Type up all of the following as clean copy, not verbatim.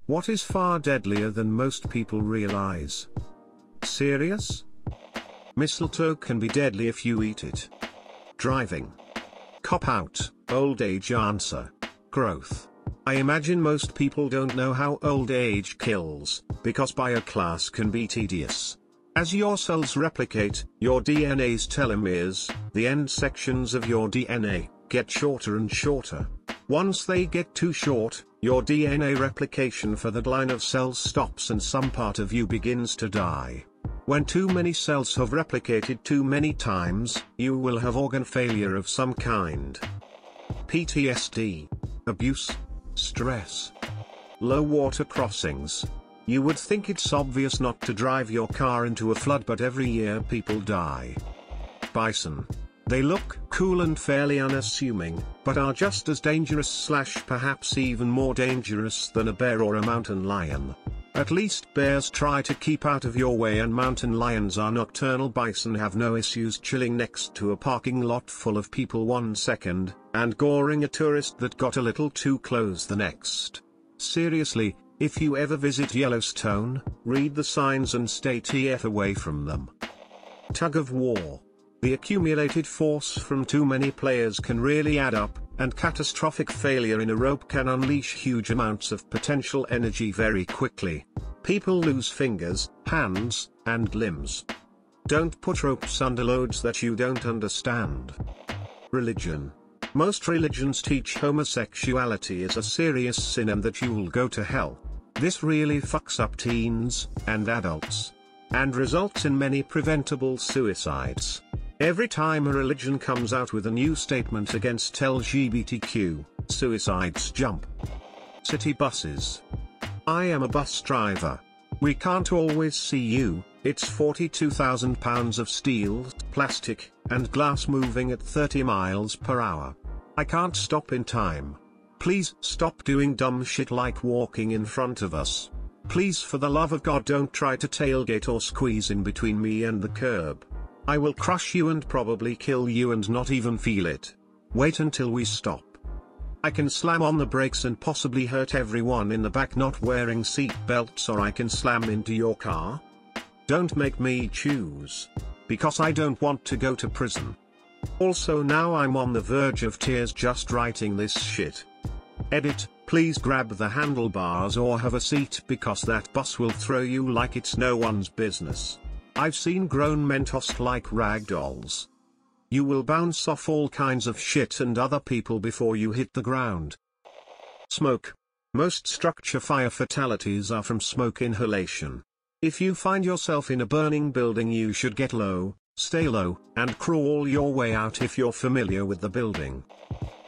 What is far deadlier than most people realize? Serious? Mistletoe can be deadly if you eat it. Driving. Cop out, old age answer. Growth. I imagine most people don't know how old age kills, because bioclass can be tedious. As your cells replicate, your DNA's telomeres, the end sections of your DNA, get shorter and shorter. Once they get too short, your DNA replication for that line of cells stops and some part of you begins to die. When too many cells have replicated too many times, you will have organ failure of some kind. PTSD. Abuse. Stress. Low water crossings. You would think it's obvious not to drive your car into a flood, but every year people die. Bison. They look cool and fairly unassuming, but are just as dangerous / perhaps even more dangerous than a bear or a mountain lion. At least bears try to keep out of your way and mountain lions are nocturnal. Bison have no issues chilling next to a parking lot full of people 1 second, and goring a tourist that got a little too close the next. Seriously, if you ever visit Yellowstone, read the signs and stay TF away from them. Tug of war. The accumulated force from too many players can really add up, and catastrophic failure in a rope can unleash huge amounts of potential energy very quickly. People lose fingers, hands, and limbs. Don't put ropes under loads that you don't understand. Religion. Most religions teach homosexuality is a serious sin and that you'll go to hell. This really fucks up teens and adults, and results in many preventable suicides. Every time a religion comes out with a new statement against LGBTQ, suicides jump. City buses. I am a bus driver. We can't always see you. It's 42,000 pounds of steel, plastic, and glass moving at 30 miles per hour. I can't stop in time. Please stop doing dumb shit like walking in front of us. Please, for the love of God, don't try to tailgate or squeeze in between me and the curb. I will crush you and probably kill you and not even feel it. Wait until we stop. I can slam on the brakes and possibly hurt everyone in the back not wearing seat belts, or I can slam into your car. Don't make me choose. Because I don't want to go to prison. Also, now I'm on the verge of tears just writing this shit. Edit, please grab the handlebars or have a seat because that bus will throw you like it's no one's business. I've seen grown men tossed like rag dolls. You will bounce off all kinds of shit and other people before you hit the ground. Smoke. Most structure fire fatalities are from smoke inhalation. If you find yourself in a burning building, you should get low, stay low, and crawl your way out if you're familiar with the building.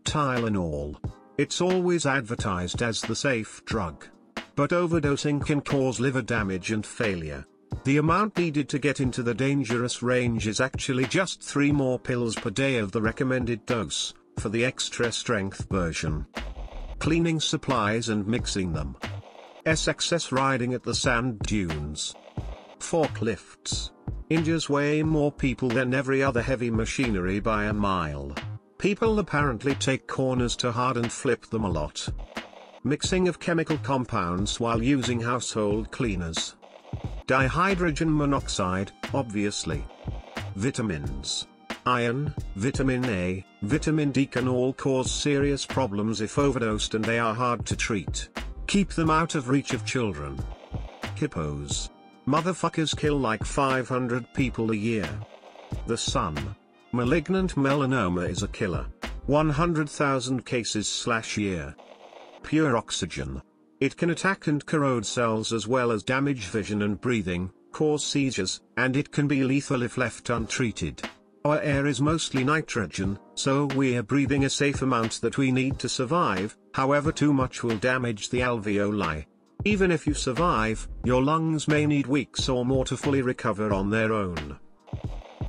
Tylenol. It's always advertised as the safe drug. But overdosing can cause liver damage and failure. The amount needed to get into the dangerous range is actually just 3 more pills per day of the recommended dose, for the extra strength version. Cleaning supplies and mixing them. Excess riding at the sand dunes. Forklifts. Injures way more people than every other heavy machinery by a mile. People apparently take corners too hard and flip them a lot. Mixing of chemical compounds while using household cleaners. Dihydrogen monoxide, obviously. Vitamins. Iron, vitamin A, vitamin D can all cause serious problems if overdosed, and they are hard to treat. Keep them out of reach of children. Hippos. Motherfuckers kill like 500 people a year. The sun. Malignant melanoma is a killer. 100,000 cases/year. Pure oxygen. It can attack and corrode cells as well as damage vision and breathing, cause seizures, and it can be lethal if left untreated. Our air is mostly nitrogen, so we're breathing a safe amount that we need to survive, however too much will damage the alveoli. Even if you survive, your lungs may need weeks or more to fully recover on their own.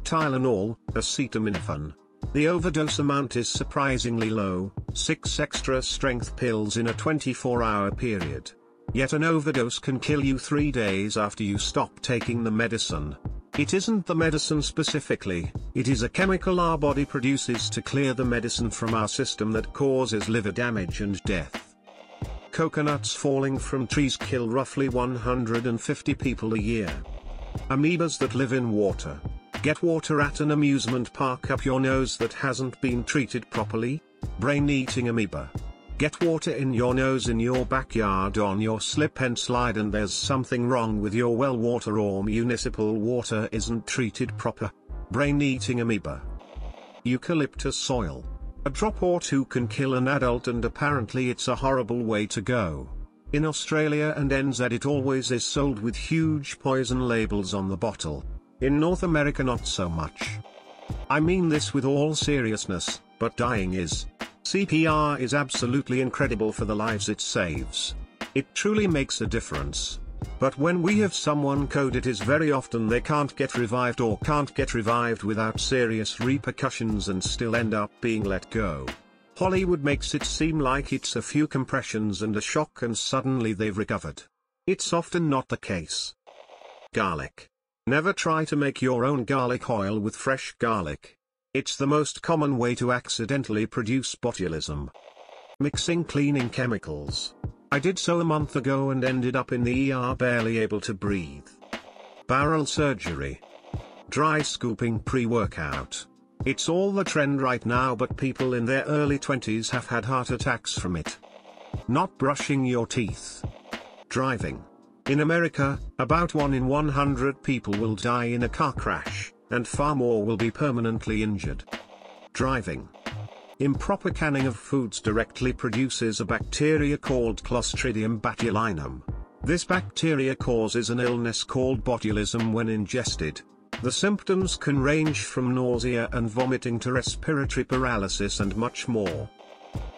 Tylenol, acetaminophen. The overdose amount is surprisingly low, 6 extra strength pills in a 24-hour period. Yet an overdose can kill you 3 days after you stop taking the medicine. It isn't the medicine specifically, it is a chemical our body produces to clear the medicine from our system that causes liver damage and death. coconuts falling from trees kill roughly 150 people a year. Amoebas that live in water. Get water at an amusement park up your nose that hasn't been treated properly? Brain-eating amoeba. Get water in your nose in your backyard on your slip and slide and there's something wrong with your well water or municipal water isn't treated proper. Brain-eating amoeba. Eucalyptus soil. A drop or two can kill an adult and apparently it's a horrible way to go. In Australia and NZ it always is sold with huge poison labels on the bottle. In North America not so much. I mean this with all seriousness, but dying is. CPR is absolutely incredible for the lives it saves. It truly makes a difference. But when we have someone code it is very often they can't get revived or can't get revived without serious repercussions and still end up being let go. Hollywood makes it seem like it's a few compressions and a shock and suddenly they've recovered. It's often not the case. Garlic. Never try to make your own garlic oil with fresh garlic. It's the most common way to accidentally produce botulism. Mixing cleaning chemicals. I did so a month ago and ended up in the ER barely able to breathe. Barrel surgery. Dry scooping pre-workout. It's all the trend right now but people in their early 20s have had heart attacks from it. Not brushing your teeth. Driving. In America, about 1 in 100 people will die in a car crash, and far more will be permanently injured. Driving. Improper canning of foods directly produces a bacteria called Clostridium botulinum. This bacteria causes an illness called botulism when ingested. The symptoms can range from nausea and vomiting to respiratory paralysis and much more.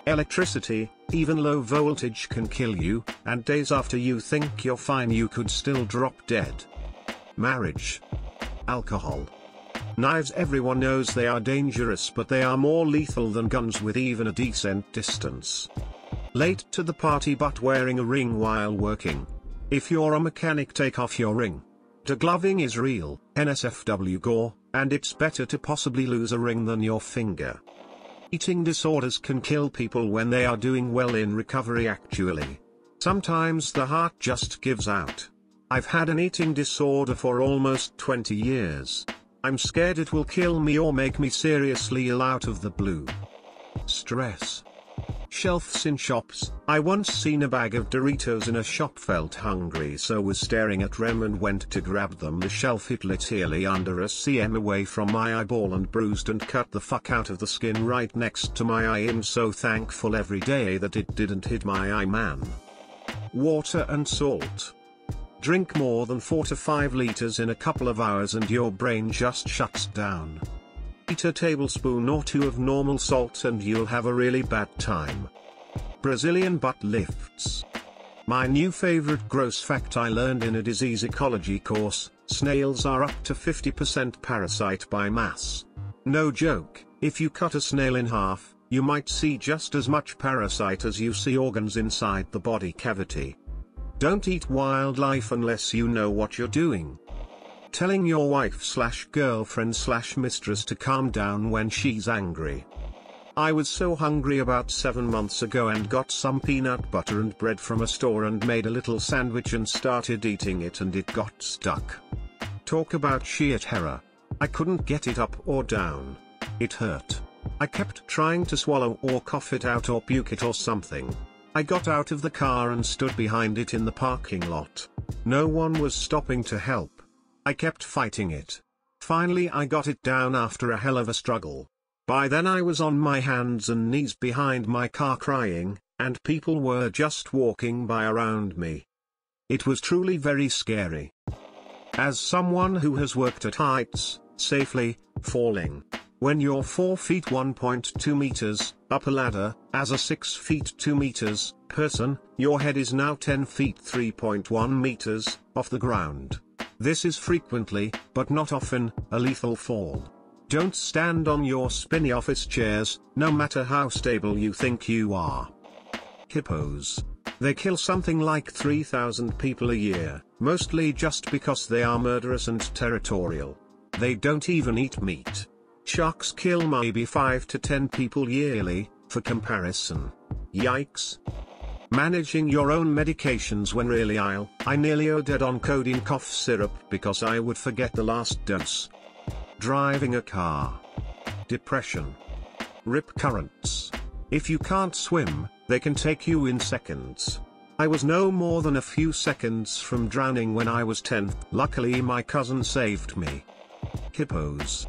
Electricity, even low voltage can kill you, and days after you think you're fine you could still drop dead. Marriage. Alcohol. Knives, everyone knows they are dangerous but they are more lethal than guns with even a decent distance. Late to the party but wearing a ring while working. If you're a mechanic take off your ring. Degloving is real, NSFW gore, and it's better to possibly lose a ring than your finger. Eating disorders can kill people when they are doing well in recovery actually. Sometimes the heart just gives out. I've had an eating disorder for almost 20 years. I'm scared it will kill me or make me seriously ill out of the blue. Stress. Shelves in shops. I once seen a bag of Doritos in a shop, felt hungry so was staring at them and went to grab them. The shelf hit literally under a cm away from my eyeball and bruised and cut the fuck out of the skin right next to my eye. I'm so thankful every day that it didn't hit my eye, man. Water and salt. Drink more than 4 to 5 liters in a couple of hours and your brain just shuts down. Eat a tablespoon or 2 of normal salt and you'll have a really bad time. Brazilian butt lifts. My new favorite gross fact I learned in a disease ecology course: snails are up to 50% parasite by mass. No joke, if you cut a snail in half, you might see just as much parasite as you see organs inside the body cavity. Don't eat wildlife unless you know what you're doing. Telling your wife/girlfriend/mistress to calm down when she's angry. I was so hungry about 7 months ago and got some peanut butter and bread from a store and made a little sandwich and started eating it and it got stuck. Talk about sheer terror. I couldn't get it up or down. It hurt. I kept trying to swallow or cough it out or puke it or something. I got out of the car and stood behind it in the parking lot. No one was stopping to help. I kept fighting it. Finally I got it down after a hell of a struggle. By then I was on my hands and knees behind my car crying, and people were just walking by around me. It was truly very scary. As someone who has worked at heights, safely, falling. When you're 4 feet 1.2 meters, up a ladder, as a 6 feet 2 meters, person, your head is now 10 feet 3.1 meters, off the ground. This is frequently, but not often, a lethal fall. Don't stand on your spinny office chairs, no matter how stable you think you are. Hippos. They kill something like 3,000 people a year, mostly just because they are murderous and territorial. They don't even eat meat. Sharks kill maybe 5 to 10 people yearly, for comparison. Yikes. Managing your own medications when really ill. I nearly OD'd on codeine cough syrup because I would forget the last dose. Driving a car. Depression. Rip currents. If you can't swim, they can take you in seconds. I was no more than a few seconds from drowning when I was 10. Luckily my cousin saved me. Hippos.